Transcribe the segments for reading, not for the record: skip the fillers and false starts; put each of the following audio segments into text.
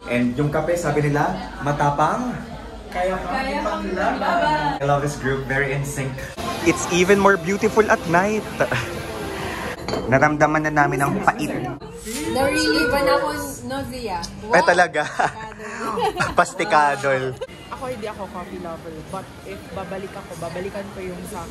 And yung kape, sabi nila, matapang. Kaya pang laban. I love this group, very in sync. It's even more beautiful at night. Naramdaman na namin ang pait. Nariliban ako nausea. Wow. Ay talaga. Pastikadol. Ako hindi ako coffee lover, but if babalikan ko yung sa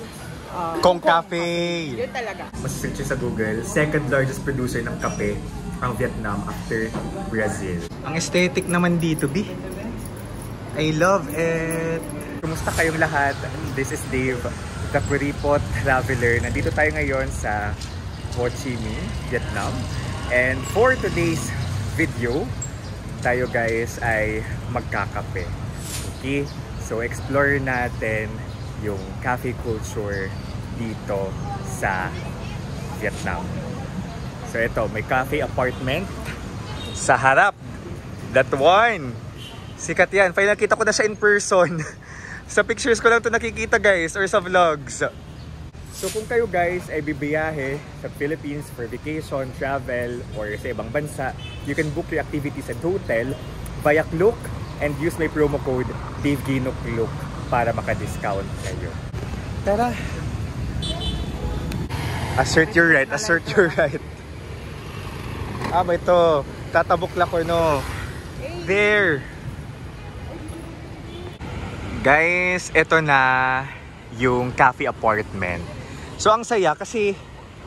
Kong Cafe. Yun talaga. Mas-search sa Google, second largest producer ng kape ang Vietnam after Brazil. Ang aesthetic naman dito, B. I love it. Kumusta kayong lahat? This is Dave, the Kuripot Traveler. Nandito tayo ngayon sa Ho Chi Minh, Vietnam. And for today's video, tayo guys ay magkakape. Okay? So explore natin yung cafe culture dito sa Vietnam. So ito, may cafe apartment sa harap. That one! Sikat yan. Finally nakita ko na siya in person. Sa pictures ko lang ito nakikita guys or sa vlogs. So kung kayo guys ay bibiyahe sa Philippines for vacation, travel, or sa ibang bansa, you can book your activities at hotel via Klook and use my promo code DaveGinoClook para maka-discount kayo. Tara! Assert your right, assert your right. Ah, ba ito? Tatabukla ko, no? There! Guys, ito na yung cafe apartment. So, ang saya kasi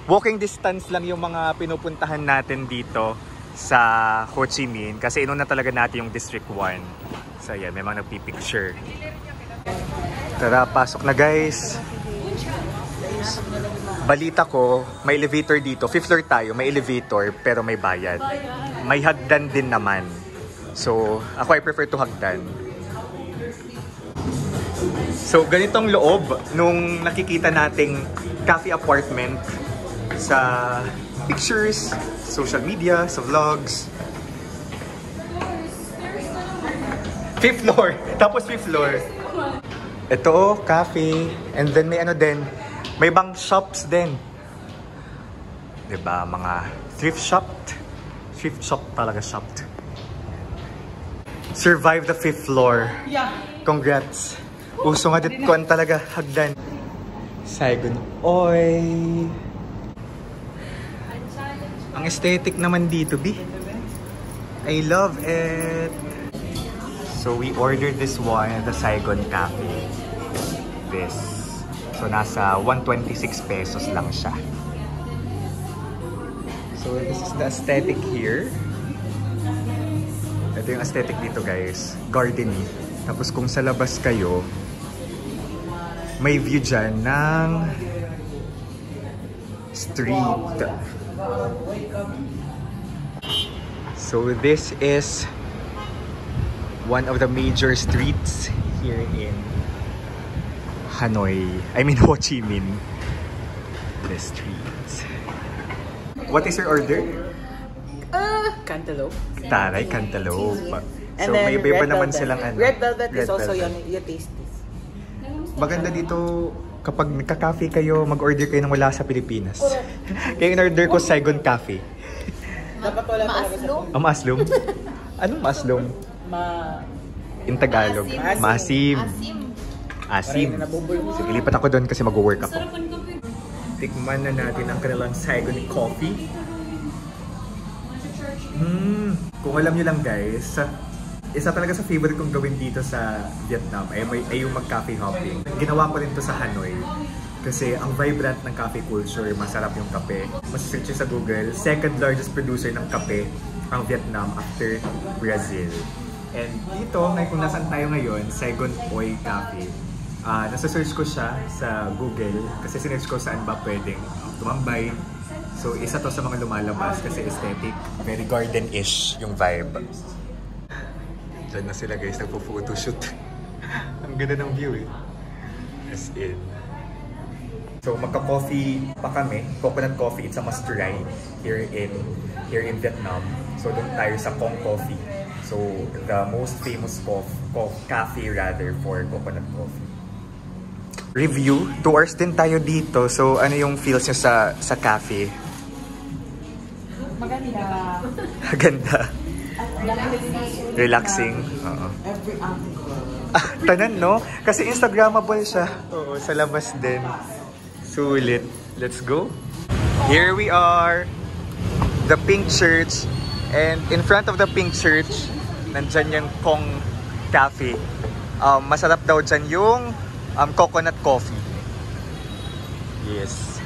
walking distance lang yung mga pinupuntahan natin dito sa Ho Chi Minh kasi inuna talaga natin yung District 1. So, yan, may mga nagpipicture. Tara, pasok na guys. Balita ko, may elevator dito. 5th floor tayo, may elevator pero may bayad. May hagdan din naman. So, ako I prefer to hagdan. So, ganitong loob nung nakikita nating cafe apartment sa pictures, social media, sa vlogs. 5th floor. Tapos 5th floor. Ito, cafe. And then may ano din. May bang shops din. Diba? Mga thrift shop. Thrift shop talaga shop. Survive the 5th floor. Yeah. Congrats. Uso nga dito kuan talaga. Hagdan. Saigon Oy. Ang aesthetic naman dito, B. I love it. So we ordered this one, the Saigon Cafe. This. So nasa 126 pesos lang siya. So this is the aesthetic here. Ito yung aesthetic dito guys. Gardening. Tapos kung sa labas kayo, may view dyan ng street. So this is one of the major streets here in Hanoi. I mean Ho Chi Minh. The streets. What is your order? Cantaloupe. Taray, cantaloupe. And So then may iba red naman velvet. silang ano. Red velvet is also velvet. your tasty. Maganda dito kapag nagka-cafe kayo, mag-order kayo ng wala sa Pilipinas. Kaya in-order ko Saigon Cafe. Dapat wala talaga sa Maaslom? Anong maaslom? In Tagalog. Maasim. Asim. Sige, lipat ako doon kasi mag-work ako. Tikman na natin ang kanilang Saigon Coffee. Kung alam nyo lang guys, isa talaga sa favorite kong gawin dito sa Vietnam ay yung mag-cafe hopping. Ginawa ko rin to sa Hanoi kasi ang vibrant ng cafe culture, masarap yung kape. Mas-search sa Google, second largest producer ng kape ang Vietnam after Brazil. And dito, kung nasan tayo ngayon, Saigon Oy Cafe. Nasa-search ko siya sa Google kasi sinearch ko saan ba pwedeng tumambay. So isa to sa mga lumalabas kasi aesthetic, very garden-ish yung vibe. Diyan na sila guys, nagpo-photoshoot. Ang ganda ng view eh. As in. So magka-coffee pa kami. Coconut coffee, it's a must try here in Vietnam. So doon tayo sa Kong Coffee. So the most famous cafe rather for coconut coffee. Review. 2 hours din tayo dito. So ano yung feels nyo sa cafe? Maganda. Maganda. Relaxing. Tanan, no? Kasi Instagrammable siya. Oo, sa labas din. Sulit. Let's go. Here we are. The Pink Church. And in front of the Pink Church, nandyan yung Kong Cafe. Masarap daw dyan yung coconut coffee. Yes.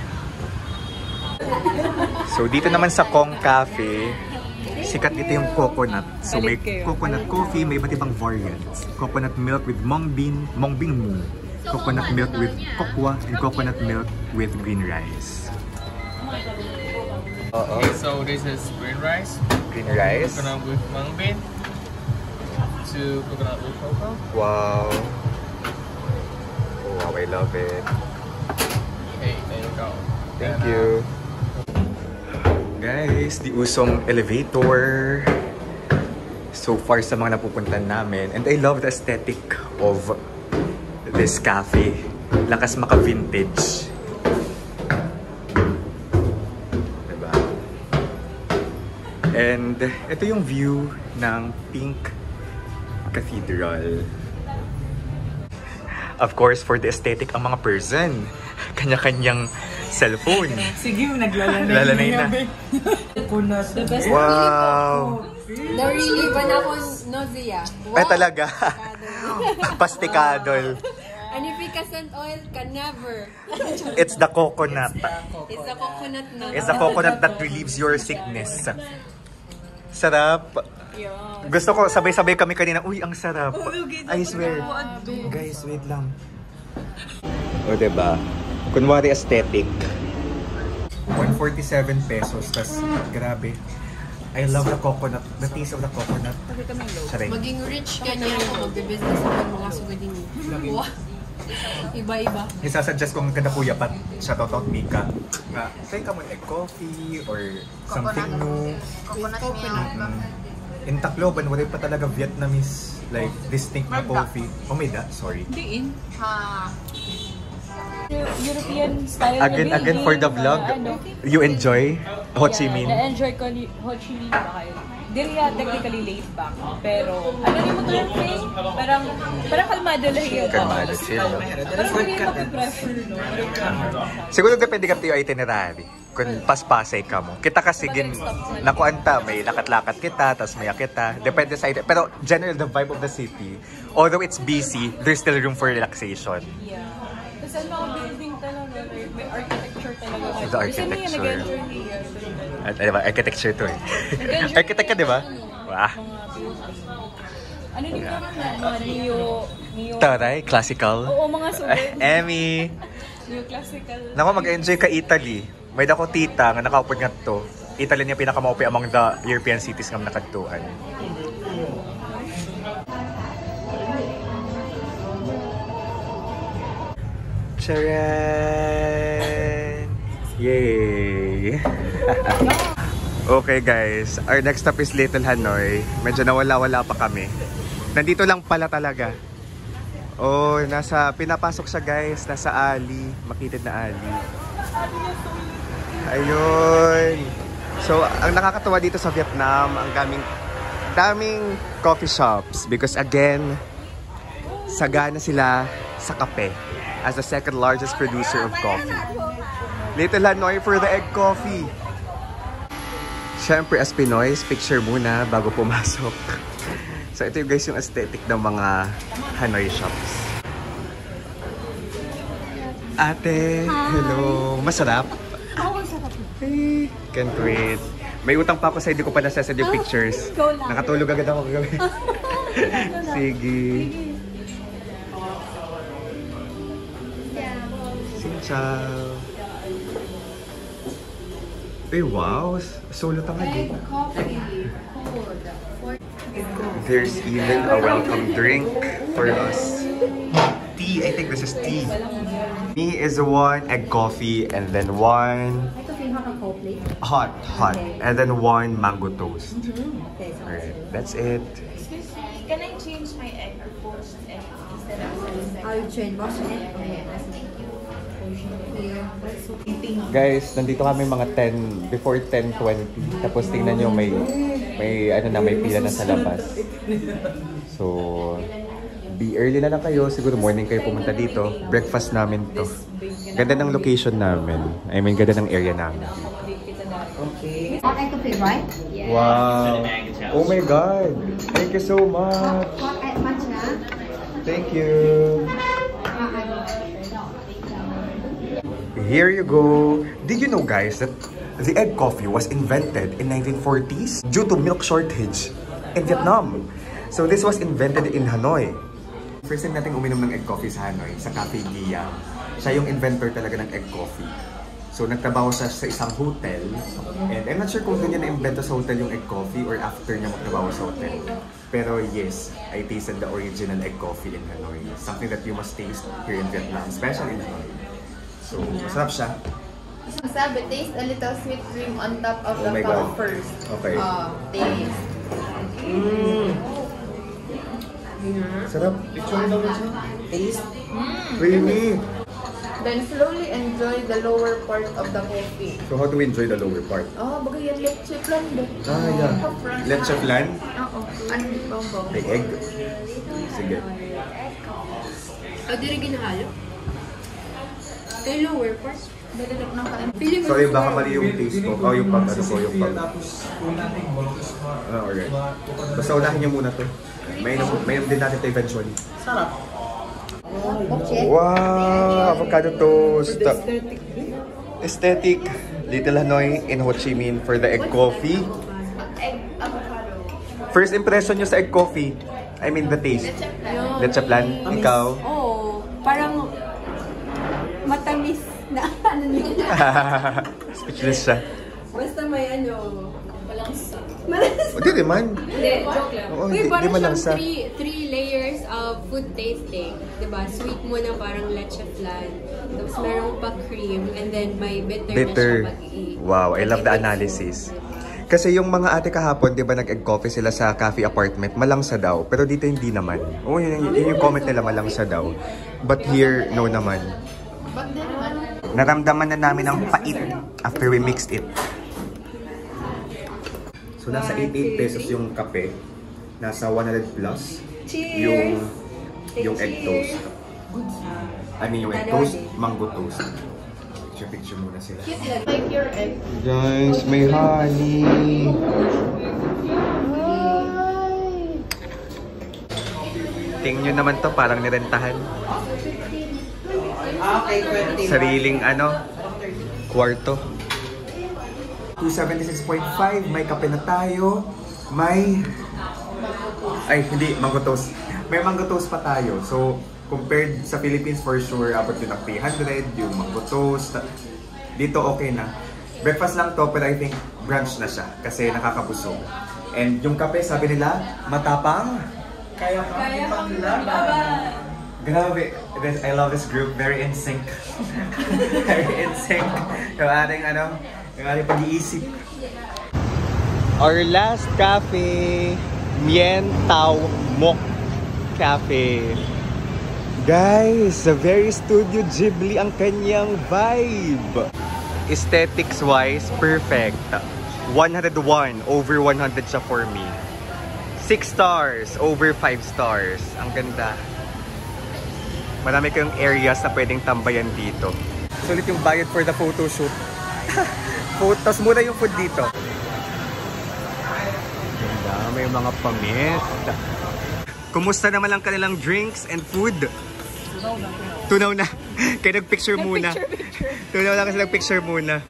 So dito naman sa Kong Cafe, sikat dito yung coconut. So may coconut coffee, may iba't ibang variants. Coconut milk with mung bean mu. Coconut milk with kokwa, and coconut milk with green rice. Okay, so this is green rice. Green rice. Coconut with mung bean. To coconut with cocoa. Wow. Wow, I love it. Okay, there you go. Thank you. Guys, di usong elevator so far sa mga napupuntan namin. And I love the aesthetic of this cafe. Lakas maka-vintage. Diba? And ito yung view ng Pink Cathedral. Of course, for the aesthetic ang mga person, kanya-kanyang cellphone. Sige, naglalanay. Lalanay na. The best Wow! Narili ba na akong nausea? Wow. Ay talaga. Pastikadol. Anificascent oil can never. It's the coconut. It's the coconut na. It's the coconut that relieves your sickness. Sarap. Gusto ko, sabay-sabay kami kanina. Uy, ang sarap. I swear. Guys, wait lang. O, diba? Kunwari aesthetic. 147 pesos. Tas, grabe. I love the coconut. The taste of the coconut. Saray. Maging rich ka niya kung magbe-business ng mga sugadin. Wow. Iba-iba. Isasuggest ko ang ganda kuya pat shout out Mika. Nga, try ka mo egg coffee or something new. Coconut. In Tacloban, wala pa talaga Vietnamese like distinct na coffee. Oh, may da? Sorry. Diin. European style Again for the vlog. You enjoy Ho Chi Minh? Na-enjoy ko ni Ho Chi Minh ba kayo? Hindi rin technically laid back. Pero, ano yung mo yung face? Parang kalmado lang yun. Kalmado, chill. Parang hindi mag-pressure, no? Siguro depende ka tayo itinerary. Kung paspasay ka mo. Kita kasi nakuanta, may lakat-lakat kita, tapos may kita. Depende sa itinerary. Pero general, the vibe of the city, although it's busy, there's still room for relaxation. Yeah. Kasi ang mga building talaga, may architecture talaga. The architecture. Kasi nag-enjoy niya. Diba? Architecture to eh. Architect ka, diba? Wow. Ano yung mga neo... Taray, classical. Oo, mga sulit. Emmy. Neo-classical. Naku, mag-enjoy ka Italy. May dako tita nga nakaupod nga to. Italy niya pinakamaupi among the European cities nga nakadtuan. Charan! Yay! Okay guys, our next stop is Little Hanoi. Medyo nawala-wala pa kami. Nandito lang pala talaga. Oh, pinapasok siya guys, nasa alley, makitid na alley. Ayun. So, ang nakakatuwa dito sa Vietnam, ang daming coffee shops because again, sagana sila sa kape as the second largest producer of coffee. Little Hanoi for the egg coffee. Siyempre, as Pinoys, picture muna bago pumasok. So, ito yung guys yung aesthetic ng mga Hanoi shops. Ate, hello. Masarap? Oo, sarap. Hey, can't wait. May utang pa ako sa hindi ko pa nasasad yung pictures. Nakatulog agad ako kagabi. Sige. Xin chào. Hey, wow. Solo tangagi. There's even a welcome drink for us. Tea. I think this is tea. Me is one egg coffee and then one hot, and then one mango toast. Alright, that's it. Can I change my egg or poached egg instead of I'll change what's it? Guys, nandito kami mga 10, before 10:20. Tapos tingnan nyo may May may pila na sa labas. So, be early na lang kayo. Siguro morning kayo pumunta dito. Breakfast namin to. Ganda ng location namin. I mean, ganda ng area namin. Okay. Hot egg coffee, right? Yes. Wow. Oh my God. Thank you so much. Hot egg matcha. Thank you. Here you go. Did you know, guys, that the egg coffee was invented in 1940s due to milk shortage in Vietnam? So this was invented in Hanoi. First time natin uminom ng egg coffee sa Hanoi, sa Cafe Gia. Siya yung inventor talaga ng egg coffee. So nagtrabaho siya sa isang hotel. And I'm not sure kung doon niya na-invento sa hotel yung egg coffee or after niya magtrabaho sa hotel. Pero yes, I tasted the original egg coffee in Hanoi. Something that you must taste here in Vietnam, especially in Hanoi. So, masarap siya. Sabi, taste a little sweet cream on top of the my cup God. first. Okay. Taste. Sarap. Taste. Creamy. Then slowly enjoy the lower part of the coffee. So, how do we enjoy the lower part? Bagay yan, leche plan ba? Yeah. Leche flan? Oo. Ano ba? May egg? Sige. Di rin ginahalo? Kay lower part. Dadalap ng kain. Feeling Sorry, baka mali yung taste ko. Yung pag, yung pag. Alright. Basta unahin niyo muna to. May inom din natin ito eventually. Sarap. Wow! Avocado toast! Aesthetic. Little Hanoi in Ho Chi Minh for the egg coffee. Egg avocado. First impression nyo sa egg coffee? I mean the taste. Leche plan? Ikaw? Oo. Parang matamis na ano nila. Speechless siya. Basta may malangsa. Hindi naman. Hindi, joke lang. Oo, Uy, di parang malangsa. siyang three layers of food tasting. Diba? Sweet muna parang leche flan. Tapos merong pa cream. And then may bitter na siya pag-i. Wow, I love the analysis. Kasi yung mga ate kahapon, di ba nag-egg coffee sila sa cafe apartment, malangsa daw. Pero dito hindi naman. Oo, yun yung comment nila, malangsa daw. But here, no naman. Naramdaman na namin ang pait after we mixed it. So, nasa 88 pesos yung kape. Nasa 100 plus yung egg toast. I mean, yung egg toast, mango toast. Picture muna sila. Like your egg. Guys, may honey. Tingnan nyo naman to, parang nirentahan. Sariling kwarto. 276.5, may kape na tayo. Hindi, mango toast. May mango toast pa tayo. So, compared sa Philippines, for sure, abot yun ng 300, yung mango toast. Dito okay na. Breakfast lang to, pero I think brunch na siya kasi nakakabusog. And yung kape, sabi nila, matapang. Kaya pang laban. Grabe. I love this group. Very in sync. Very in sync. Yung ating pag-iisip. Our last cafe, Mien Tao Mok Cafe. Guys, very Studio Ghibli ang kanyang vibe. Aesthetics-wise, perfect. 101 over 100 siya for me. 6 stars over 5 stars. Ang ganda. Marami kayong areas na pwedeng tambayan dito. Sulit yung bayad for the photo shoot. Tapos muna yung food dito. Ganda, may mga pamit. Kumusta naman ang kanilang drinks and food? Tunaw na. Kaya nag-picture muna. Tunaw na kasi nag-picture muna.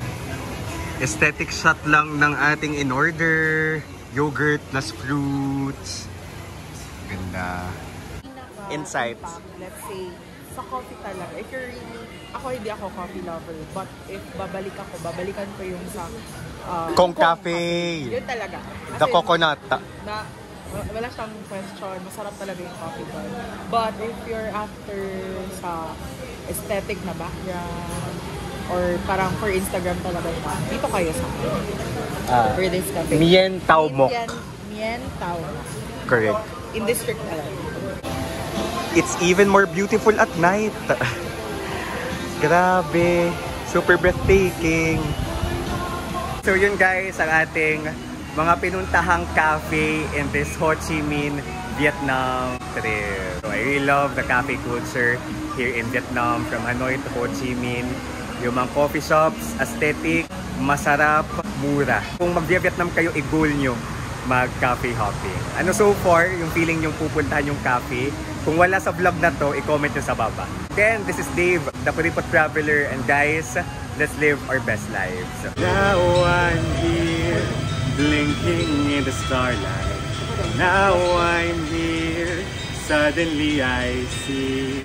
Aesthetic shot lang ng ating in-order. Yogurt plus fruits. Ganda. Insights. Let's say, sa coffee talaga. If you're really, hindi ako coffee lover. But if babalikan ko yung sa Kong Cafe. Yun talaga. The coconut. Wala siyang question. Masarap talaga yung coffee doon. But if you're after sa aesthetic na background, or parang for Instagram talaga siya, dito kayo sa for this cafe. Mien Tao Mok. Mien Tao Mok. Correct. In district talaga. It's even more beautiful at night. Grabe. Super breathtaking. So yun guys, ang ating mga pinuntahang cafe in this Ho Chi Minh, Vietnam trip. So I really love the cafe culture here in Vietnam, from Hanoi to Ho Chi Minh. Yung mga coffee shops, aesthetic, masarap, mura. Kung mag-Vietnam kayo, i-goal nyo mag-cafe hopping. Ano so far, yung feeling yung pupuntahan yung cafe? Kung wala sa vlog na to, i-comment nyo sa baba. Again, this is Dave, the Kuripot Traveler, and guys, let's live our best lives. Now I'm here, blinking in the starlight. Now I'm here, suddenly I see